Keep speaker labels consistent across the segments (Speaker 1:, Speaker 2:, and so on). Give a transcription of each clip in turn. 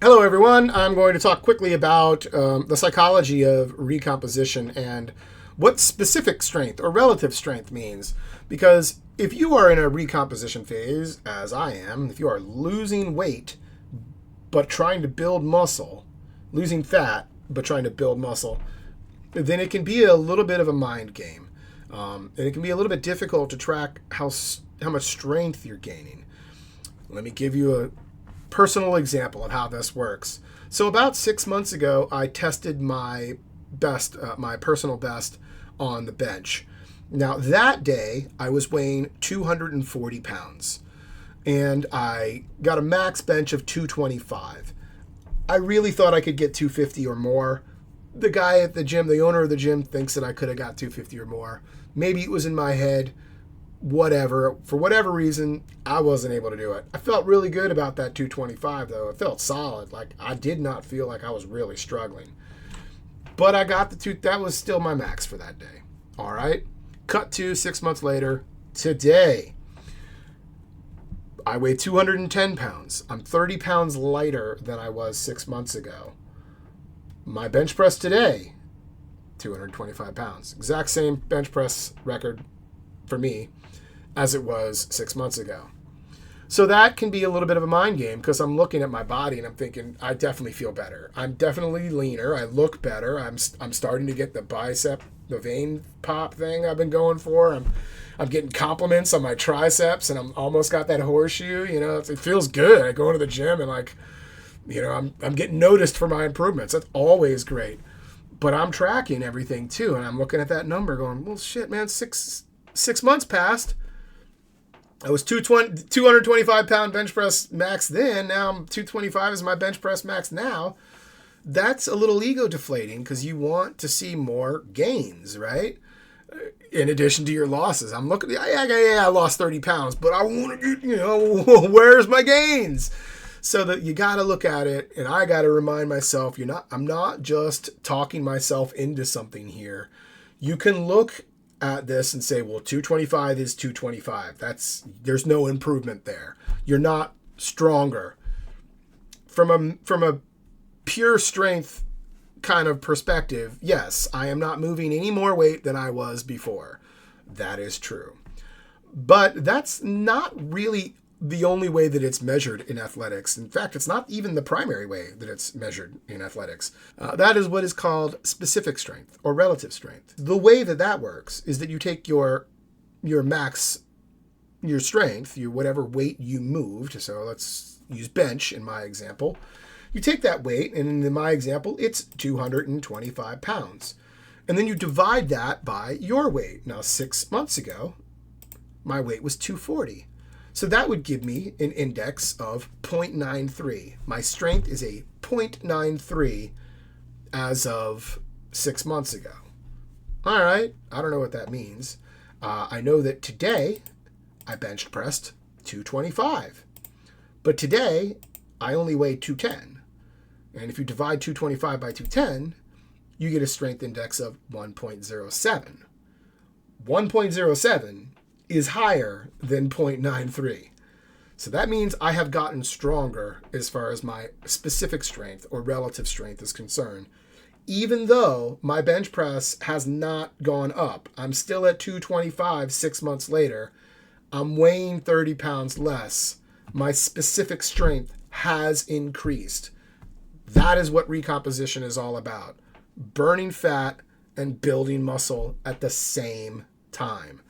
Speaker 1: Hello, everyone. I'm going to talk quickly about the psychology of recomposition and what specific strength or relative strength means. Because if you are in a recomposition phase, as I am, if you are losing weight but trying to build muscle, losing fat but trying to build muscle, then it can be a little bit of a mind game. And it can be a little bit difficult to track how much strength you're gaining. Let me give you a personal example of how this works. So about 6 months ago, I tested my my personal best on the bench. Now that day, I was weighing 240 pounds, and I got a max bench of 225. I really thought I could get 250 or more. The guy at the gym, the owner of the gym, thinks that I could have got 250 or more. Maybe it was in my head. Whatever, for whatever reason, I wasn't able to do it. I felt really good about that 225 though. It felt solid. Like I did not feel like I was really struggling. But I got that was still my max for that day. All right. Cut to 6 months later. Today, I weigh 210 pounds. I'm 30 pounds lighter than I was 6 months ago. My bench press today, 225 pounds. Exact same bench press record for me as it was 6 months ago. So that can be a little bit of a mind game because I'm looking at my body and I'm thinking, I definitely feel better. I'm definitely leaner. I look better. I'm starting to get the the vein pop thing I've been going for. I'm getting compliments on my triceps and I'm almost got that horseshoe. It feels good. I go into the gym and I'm getting noticed for my improvements. That's always great. But I'm tracking everything too, and I'm looking at that number going, well, shit, man, six months passed. I was 225 pound bench press max then. Now I'm 225 is my bench press max now. That's a little ego deflating because you want to see more gains, right? In addition to your losses. I'm looking, I lost 30 pounds, but I want to get, where's my gains? So that you got to look at it, and I got to remind myself, I'm not just talking myself into something here. You can look at this and say, well, 225 is 225. There's no improvement there. You're not stronger. From a pure strength kind of perspective, yes, I am not moving any more weight than I was before. That is true. But that's not really the only way that it's measured in athletics. In fact, it's not even the primary way that it's measured in athletics. That is what is called specific strength or relative strength. The way that works is that you take your max, your strength, whatever weight you moved. So let's use bench in my example. You take that weight, and in my example, it's 225 pounds. And then you divide that by your weight. Now, 6 months ago, my weight was 240. So that would give me an index of 0.93. My strength is a 0.93 as of 6 months ago. All right, I don't know what that means. I know that today I bench pressed 225. But today I only weigh 210. And if you divide 225 by 210, you get a strength index of 1.07. 1.07 is higher than 0.93. So that means I have gotten stronger as far as my specific strength or relative strength is concerned. Even though my bench press has not gone up. I'm still at 225 6 months later. I'm weighing 30 pounds less. My specific strength has increased. That is what recomposition is all about. Burning fat and building muscle at the same time.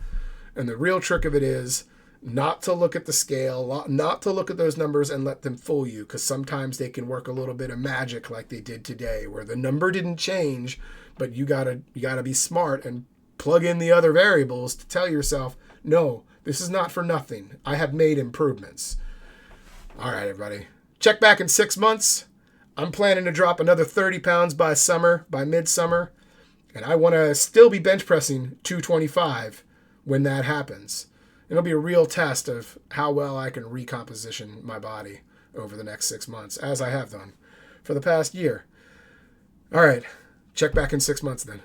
Speaker 1: And the real trick of it is not to look at the scale, not to look at those numbers and let them fool you, because sometimes they can work a little bit of magic like they did today, where the number didn't change, but you gotta be smart and plug in the other variables to tell yourself, no, this is not for nothing. I have made improvements. All right, everybody. Check back in 6 months. I'm planning to drop another 30 pounds by midsummer, and I want to still be bench pressing 225 when that happens. It'll be a real test of how well I can recomposition my body over the next 6 months, as I have done for the past year. All right, check back in 6 months then.